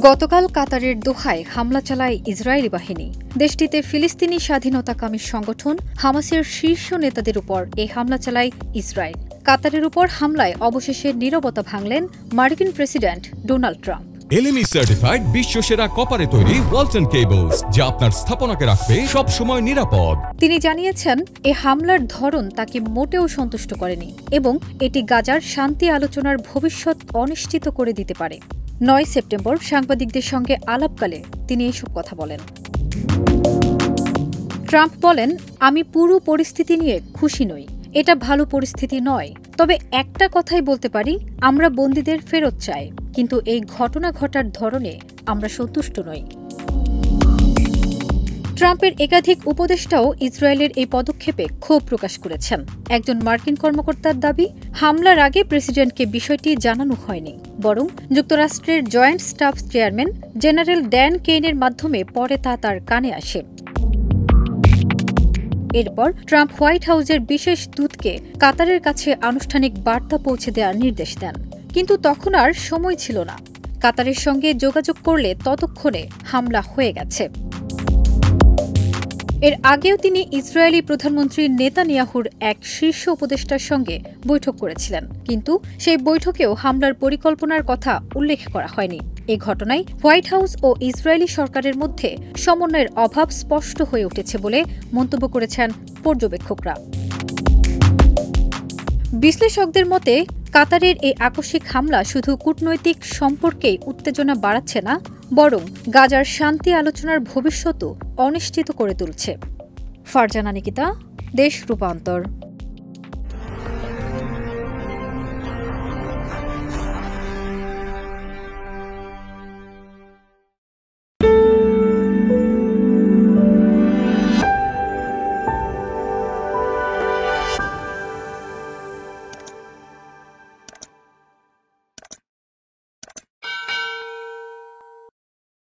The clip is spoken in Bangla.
গতকাল কাতারের দোহায় হামলা চালায় ইসরায়েলি বাহিনী। দেশটিতে ফিলিস্তিনি স্বাধীনতাকামী সংগঠন হামাসের শীর্ষ নেতাদের উপর এই হামলা চালায় ইসরায়েল। কাতারের উপর হামলায় অবশেষে নীরবতা ভাঙলেন মার্কিন president Donald Trump. LME certified বিশ্বসেরা কপারে তৈরি ওয়ালটন কেবলস, যা আপনার স্থাপনাকে রাখবে সব সময় নিরাপদ। তিনি জানিয়েছেন, এই হামলার ধরন তাকে মোটেও সন্তুষ্ট করেনি এবং এটি গাজার শান্তি আলোচনার ভবিষ্যৎ অনিশ্চিত করে দিতে পারে। ৯ সেপ্টেম্বর সাংবাদিকদের সঙ্গে আলাপকালে তিনি এসব কথা বলেন। ট্রাম্প বলেন, আমি পুরো পরিস্থিতি নিয়ে খুশি নই, এটা ভালো পরিস্থিতি নয়। তবে একটা কথাই বলতে পারি, আমরা বন্দীদের ফেরত চাই, কিন্তু এই ঘটনা ঘটার ধরনে আমরা সন্তুষ্ট নই। ট্রাম্পের একাধিক উপদেষ্টাও ইসরায়েলের এই পদক্ষেপে ক্ষোভ প্রকাশ করেছেন। একজন মার্কিন কর্মকর্তার দাবি, হামলার আগে প্রেসিডেন্টকে বিষয়টি জানানো হয়নি, বরং যুক্তরাষ্ট্রের joint staff chairman general Dan কেইনের মাধ্যমে পরে তা তার কানে আসে। এরপর ট্রাম্প হোয়াইট হাউসের বিশেষ দূতকে কাতারের কাছে আনুষ্ঠানিক বার্তা পৌঁছে দেওয়ার নির্দেশ দেন, কিন্তু তখন আর সময় ছিল না। কাতারের সঙ্গে যোগাযোগ করলে ততক্ষণে হামলা হয়ে গেছে। এর আগেও তিনি ইসরায়েলি প্রধানমন্ত্রী নেতানিয়াহুর এক শীর্ষ উপদেষ্টার সঙ্গে বৈঠক করেছিলেন, কিন্তু সেই বৈঠকেও হামলার পরিকল্পনার কথা উল্লেখ করা হয়নি। এই ঘটনায় হোয়াইট হাউস ও ইসরায়েলি সরকারের মধ্যে সমন্বয়ের অভাব স্পষ্ট হয়ে উঠেছে বলে মন্তব্য করেছেন পর্যবেক্ষকরা। বিশ্লেষকদের মতে, কাতারের এই আকস্মিক হামলা শুধু কূটনৈতিক সম্পর্কেই উত্তেজনা বাড়াচ্ছে না, বরং গাজার শান্তি আলোচনার ভবিষ্যতও অনিশ্চিত করে তুলছে। ফারজানা নিকিতা, দেশ রূপান্তর।